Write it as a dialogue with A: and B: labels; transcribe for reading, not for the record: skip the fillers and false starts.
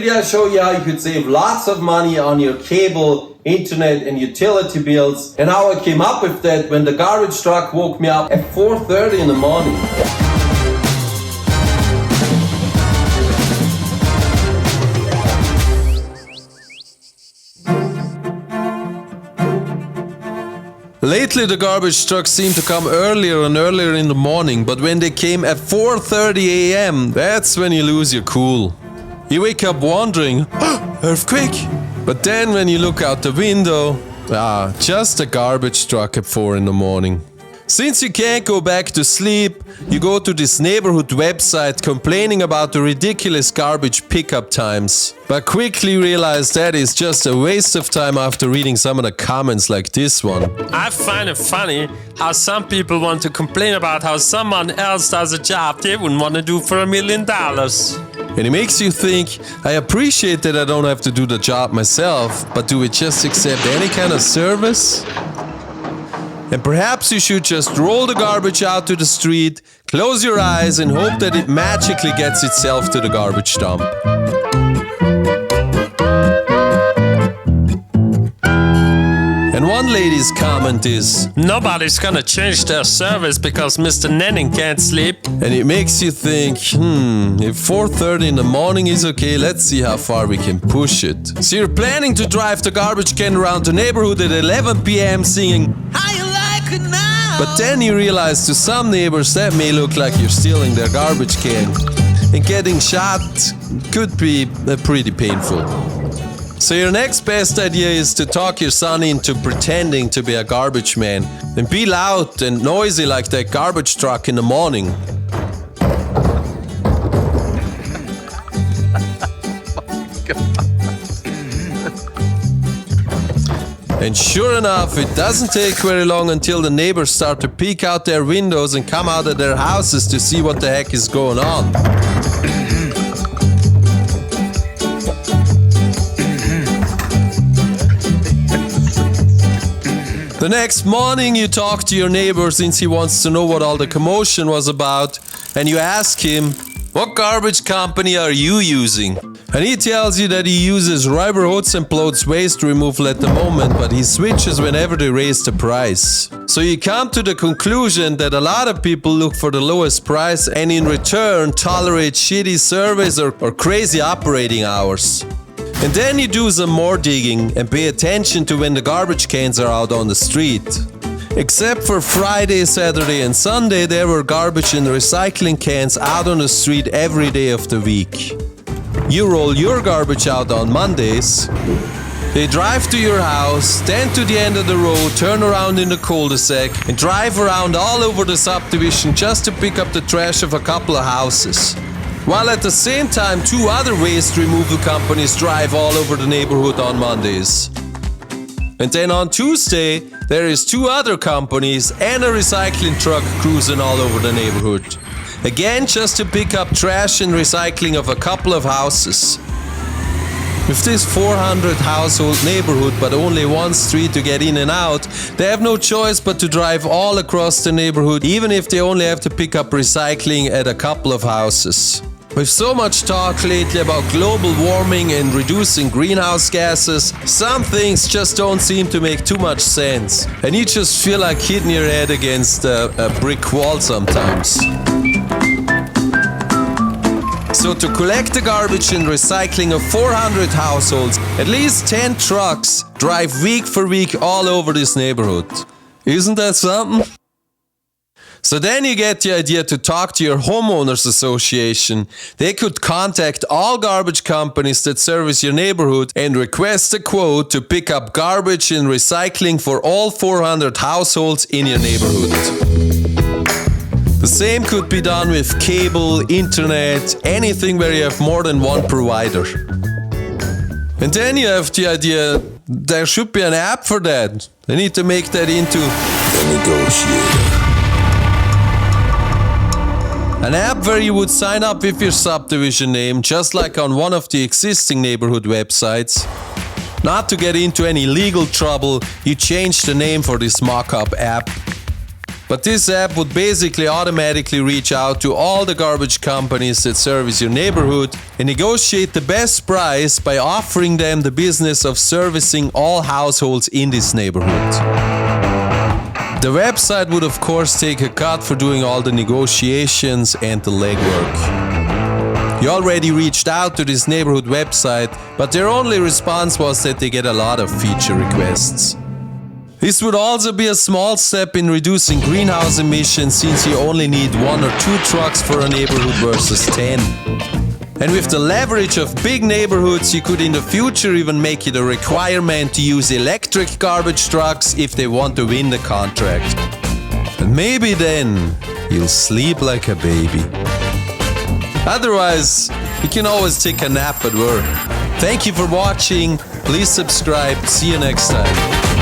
A: video I show you how you could save lots of money on your cable, internet and utility bills, and how I came up with that when the garbage truck woke me up at 4:30 in the morning. Lately the garbage trucks seem to come earlier and earlier in the morning, but when they came at 4:30 a.m., that's when you lose your cool. You wake up wondering, earthquake? But then when you look out the window, just a garbage truck at 4 in the morning. Since you can't go back to sleep, you go to this neighborhood website complaining about the ridiculous garbage pickup times. But quickly realize that is just a waste of time after reading some of the comments like this one.
B: I find it funny how some people want to complain about how someone else does a job they wouldn't want to do for $1 million.
A: And it makes you think, I appreciate that I don't have to do the job myself, but do we just accept any kind of service? And perhaps you should just roll the garbage out to the street, close your eyes and hope that it magically gets itself to the garbage dump. And one lady's comment is,
B: nobody's gonna change their service because Mr. Nenning can't sleep.
A: And it makes you think, if 4:30 in the morning is okay, let's see how far we can push it. So you're planning to drive the garbage can around the neighborhood at 11 p.m. singing, how you like it now? But then you realize to some neighbors that may look like you're stealing their garbage can. And getting shot could be pretty painful. So your next best idea is to talk your son into pretending to be a garbage man and be loud and noisy like that garbage truck in the morning. And sure enough, it doesn't take very long until the neighbors start to peek out their windows and come out of their houses to see what the heck is going on. The next morning you talk to your neighbor since he wants to know what all the commotion was about, and you ask him, what garbage company are you using? And he tells you that he uses Räuber Hotzenplotz waste removal at the moment, but he switches whenever they raise the price. So you come to the conclusion that a lot of people look for the lowest price and in return tolerate shitty service or crazy operating hours. And then you do some more digging and pay attention to when the garbage cans are out on the street. Except for Friday, Saturday and Sunday, there were garbage and recycling cans out on the street every day of the week. You roll your garbage out on Mondays. They drive to your house, stand to the end of the road, turn around in the cul-de-sac and drive around all over the subdivision just to pick up the trash of a couple of houses. While at the same time, 2 other waste removal companies drive all over the neighborhood on Mondays. And then on Tuesday, there is 2 other companies and a recycling truck cruising all over the neighborhood. Again, just to pick up trash and recycling of a couple of houses. With this 400 household neighborhood but only one street to get in and out, they have no choice but to drive all across the neighborhood, even if they only have to pick up recycling at a couple of houses. With so much talk lately about global warming and reducing greenhouse gases, some things just don't seem to make too much sense. And you just feel like hitting your head against a brick wall sometimes. So to collect the garbage and recycling of 400 households, at least 10 trucks drive week for week all over this neighborhood. Isn't that something? So then you get the idea to talk to your homeowners association. They could contact all garbage companies that service your neighborhood and request a quote to pick up garbage and recycling for all 400 households in your neighborhood. The same could be done with cable, internet, anything where you have more than one provider. And then you have the idea, there should be an app for that. They need to make that into the negotiator. An app where you would sign up with your subdivision name, just like on one of the existing neighborhood websites. Not to get into any legal trouble, you change the name for this mock-up app. But this app would basically automatically reach out to all the garbage companies that service your neighborhood and negotiate the best price by offering them the business of servicing all households in this neighborhood. The website would of course take a cut for doing all the negotiations and the legwork. You already reached out to this neighborhood website, but their only response was that they get a lot of feature requests. This would also be a small step in reducing greenhouse emissions, since you only need 1 or 2 trucks for a neighborhood versus 10. And with the leverage of big neighborhoods, you could in the future even make it a requirement to use electric garbage trucks if they want to win the contract. And maybe then you'll sleep like a baby. Otherwise, you can always take a nap at work. Thank you for watching. Please subscribe. See you next time.